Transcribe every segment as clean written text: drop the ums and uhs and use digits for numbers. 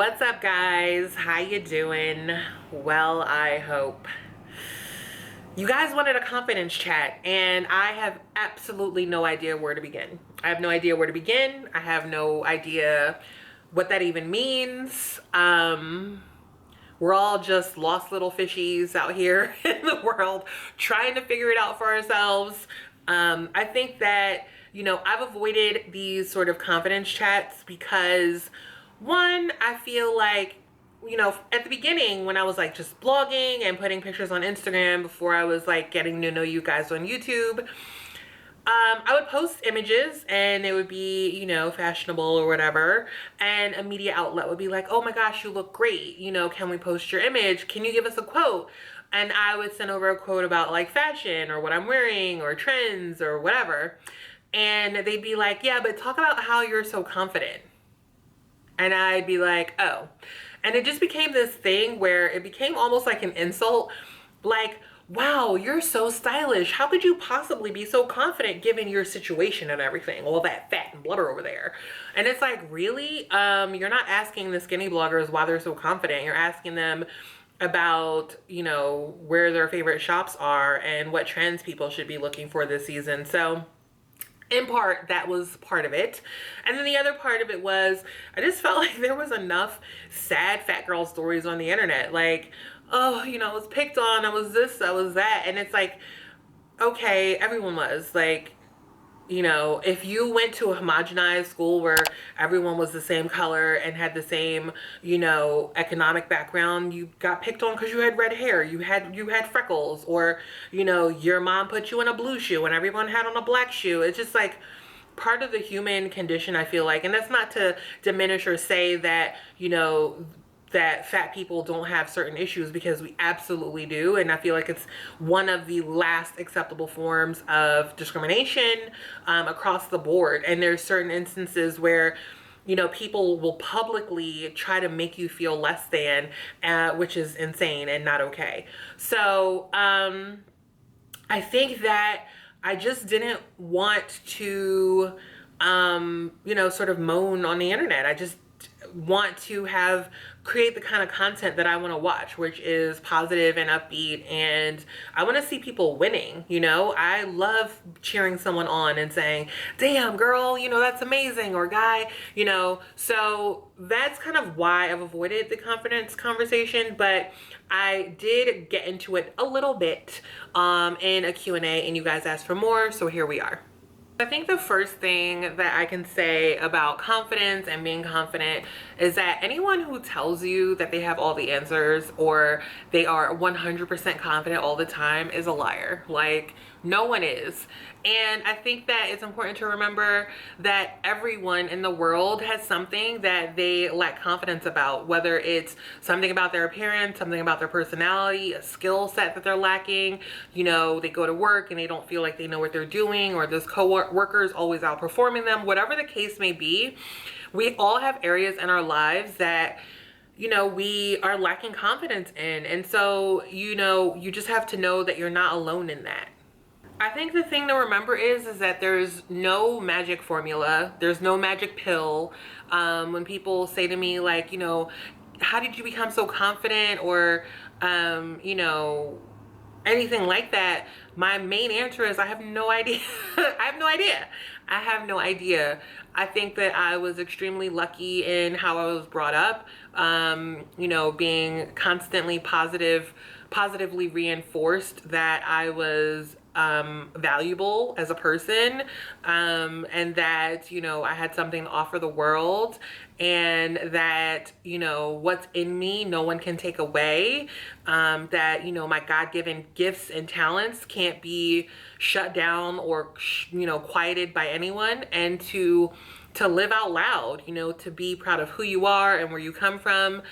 What's up, guys? How you doing? Well, I hope. You guys wanted a confidence chat, and I have absolutely no idea where to begin. I have no idea where to begin. I have no idea what that even means. We're all just lost little fishies out here in the world trying to figure it out for ourselves. I think that, I've avoided these sort of confidence chats because one, I feel like, at the beginning when I was like just blogging and putting pictures on Instagram before I was like getting to know you guys on YouTube, I would post images and it would be, fashionable or whatever. And a media outlet would be like, oh my gosh, you look great. Can we post your image? Can you give us a quote? And I would send over a quote about like fashion or what I'm wearing or trends or whatever. And they'd be like, yeah, but talk about how you're so confident. And I'd be like, oh. And it just became this thing where it became almost like an insult. Like, wow, you're so stylish. How could you possibly be so confident given your situation and everything? All that fat and blubber over there. And it's like, really? You're not asking the skinny bloggers why they're so confident. You're asking them about, where their favorite shops are and what trends people should be looking for this season. So in part, that was part of it. And then the other part of it was, I just felt like there was enough sad fat girl stories on the internet. Like, oh, I was picked on, I was this, I was that. And it's like, okay, everyone was. Like, if you went to a homogenized school where everyone was the same color and had the same, economic background, you got picked on because you had red hair, you had freckles, or, your mom put you in a blue shoe and everyone had on a black shoe. It's just like part of the human condition, I feel like. And that's not to diminish or say that, that fat people don't have certain issues, because we absolutely do. And I feel like it's one of the last acceptable forms of discrimination across the board. And there's certain instances where, people will publicly try to make you feel less than, which is insane and not okay. So I think that I just didn't want to, sort of moan on the internet. I just want to create the kind of content that I want to watch, which is positive and upbeat, and I want to see people winning. I love cheering someone on and saying, damn girl, that's amazing, or guy, so that's kind of why I've avoided the confidence conversation. But I did get into it a little bit in a Q&A, and you guys asked for more, so here we are. I think the first thing that I can say about confidence and being confident is that anyone who tells you that they have all the answers or they are 100% confident all the time is a liar. Like, no one is. And I think that it's important to remember that everyone in the world has something that they lack confidence about, whether it's something about their appearance, something about their personality, a skill set that they're lacking. They go to work and they don't feel like they know what they're doing, or this co-worker's always outperforming them. Whatever the case may be, we all have areas in our lives that we are lacking confidence in. And so, you just have to know that you're not alone in that. I think the thing to remember is that there's no magic formula. There's no magic pill. When people say to me like, how did you become so confident, or, anything like that, my main answer is I have no idea. I have no idea. I have no idea. I think that I was extremely lucky in how I was brought up, being constantly positively reinforced that I was valuable as a person, and that I had something to offer the world, and that what's in me no one can take away, that my God-given gifts and talents can't be shut down or quieted by anyone, and to live out loud, to be proud of who you are and where you come from.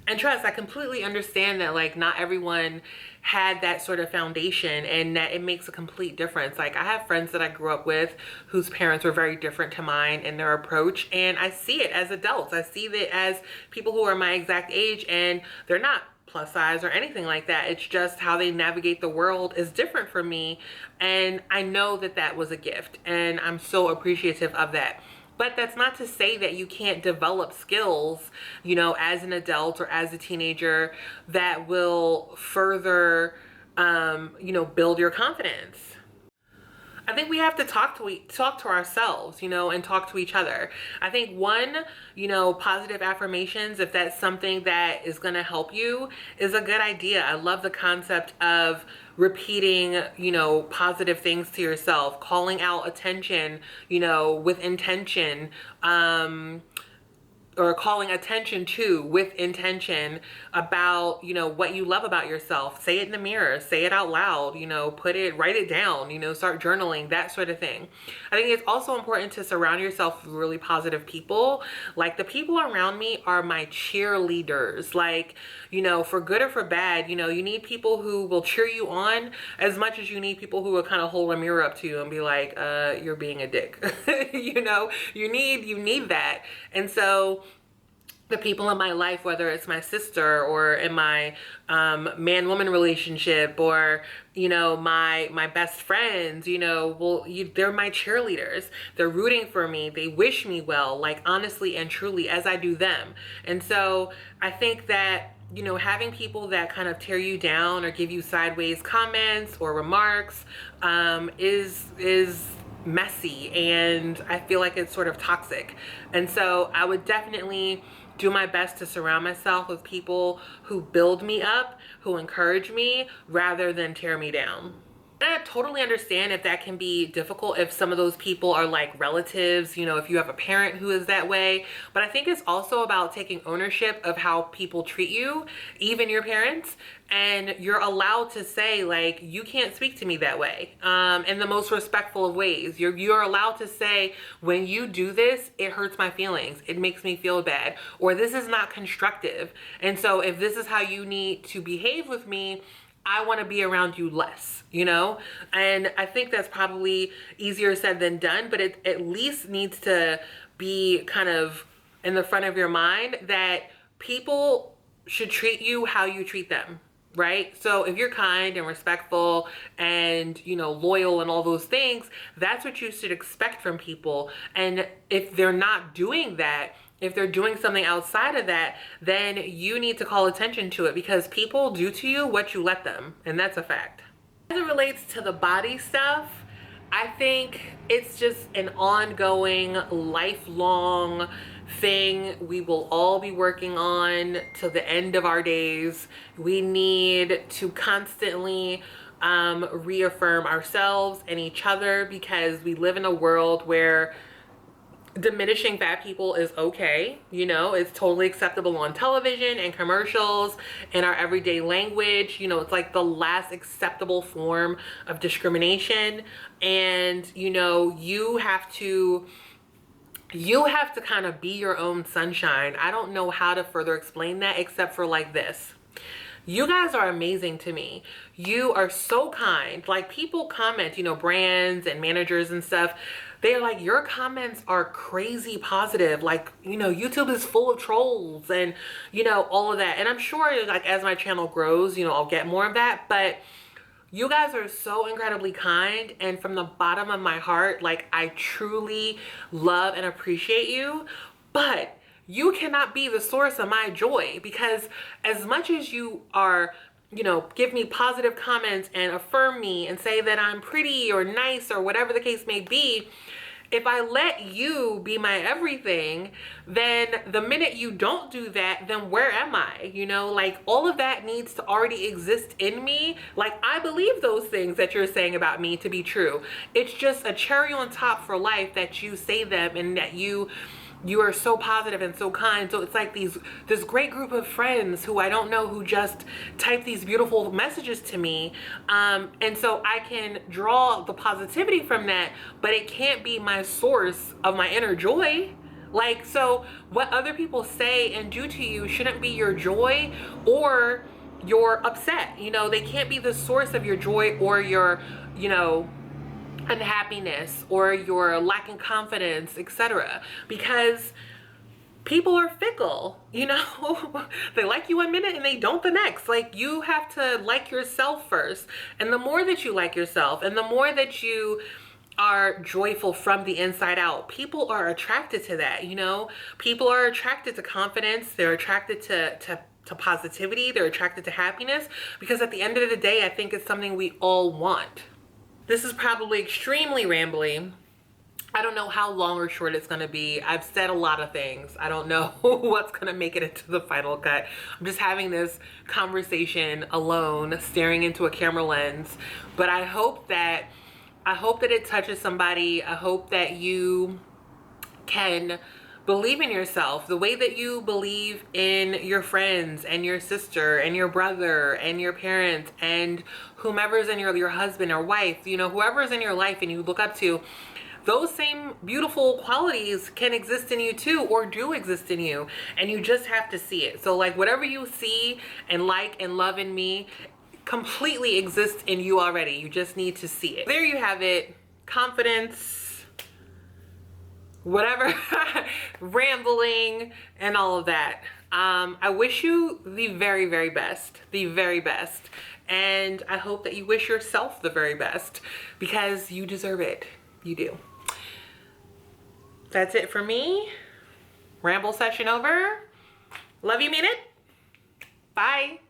And trust, I completely understand that like not everyone had that sort of foundation, and that it makes a complete difference. Like, I have friends that I grew up with whose parents were very different to mine in their approach, and I see it as adults. I see it as people who are my exact age, and they're not plus size or anything like that. It's just how they navigate the world is different from me, and I know that that was a gift, and I'm so appreciative of that. But that's not to say that you can't develop skills, you know, as an adult or as a teenager that will further, you know, build your confidence. I think we have to talk to ourselves, you know, and talk to each other. I think one, you know, positive affirmations, if that's something that is going to help you, is a good idea. I love the concept of repeating, you know, positive things to yourself, calling out attention, you know, with intention, or calling attention to with intention about, you know, what you love about yourself. Say it in the mirror, say it out loud, you know, write it down, you know, start journaling, that sort of thing. I think it's also important to surround yourself with really positive people. Like, the people around me are my cheerleaders. Like, you know, for good or for bad, you know, you need people who will cheer you on as much as you need people who will kind of hold a mirror up to you and be like, you're being a dick. You know, you need that. And so the people in my life, whether it's my sister or in my man-woman relationship, or, you know, my best friends, you know, well, they're my cheerleaders. They're rooting for me. They wish me well, like, honestly and truly, as I do them. And so I think that, you know, having people that kind of tear you down or give you sideways comments or remarks is messy, and I feel like it's sort of toxic. And so I would definitely do my best to surround myself with people who build me up, who encourage me, rather than tear me down. And I totally understand if that can be difficult, if some of those people are like relatives, you know, if you have a parent who is that way. But I think it's also about taking ownership of how people treat you, even your parents. And you're allowed to say, like, you can't speak to me that way, in the most respectful of ways. You're allowed to say, when you do this, it hurts my feelings. It makes me feel bad. Or this is not constructive. And so if this is how you need to behave with me, I want to be around you less, you know? And I think that's probably easier said than done, but it at least needs to be kind of in the front of your mind that people should treat you how you treat them, right? So if you're kind and respectful and, you know, loyal and all those things, that's what you should expect from people. And if they're not doing that, if they're doing something outside of that, then you need to call attention to it, because people do to you what you let them, and that's a fact. As it relates to the body stuff, I think it's just an ongoing, lifelong thing we will all be working on till the end of our days. We need to constantly reaffirm ourselves and each other, because we live in a world where diminishing fat people is okay. You know, it's totally acceptable on television and commercials, in our everyday language. You know, it's like the last acceptable form of discrimination. And, you know, you have to kind of be your own sunshine. I don't know how to further explain that except for like this. You guys are amazing to me. You are so kind. Like, people comment, you know, brands and managers and stuff, they're like, your comments are crazy positive. Like, you know, YouTube is full of trolls and, you know, all of that. And I'm sure, like, as my channel grows, you know, I'll get more of that. But you guys are so incredibly kind. And from the bottom of my heart, like, I truly love and appreciate you. But you cannot be the source of my joy, because as much as you are, you know, give me positive comments and affirm me and say that I'm pretty or nice or whatever the case may be, if I let you be my everything, then the minute you don't do that, then where am I? You know, like, all of that needs to already exist in me. Like, I believe those things that you're saying about me to be true. It's just a cherry on top for life that you say them, and that you are so positive and so kind. So it's like this great group of friends who I don't know, who just type these beautiful messages to me. And so I can draw the positivity from that, but it can't be my source of my inner joy. Like, so what other people say and do to you shouldn't be your joy or your upset. You know, they can't be the source of your joy or your, you know, unhappiness or your lacking confidence, etc. Because people are fickle, you know. They like you one minute and they don't the next. Like, you have to like yourself first. And the more that you like yourself, and the more that you are joyful from the inside out, people are attracted to that, you know? People are attracted to confidence. They're attracted to positivity. They're attracted to happiness, because at the end of the day, I think it's something we all want. This is probably extremely rambly. I don't know how long or short it's gonna be. I've said a lot of things. I don't know what's gonna make it into the final cut. I'm just having this conversation alone, staring into a camera lens. But I hope that it touches somebody. I hope that you can believe in yourself the way that you believe in your friends and your sister and your brother and your parents and whomever's in your husband or wife, you know, whoever's in your life and you look up to. Those same beautiful qualities can exist in you too, or do exist in you, and you just have to see it. So like whatever you see and like and love in me completely exists in you already. You just need to see it. There you have it. Confidence, whatever, rambling and all of that. I wish you the very, very best, the very best. And I hope that you wish yourself the very best, because you deserve it. You do. That's it for me. Ramble session over. Love you, mean it. Bye.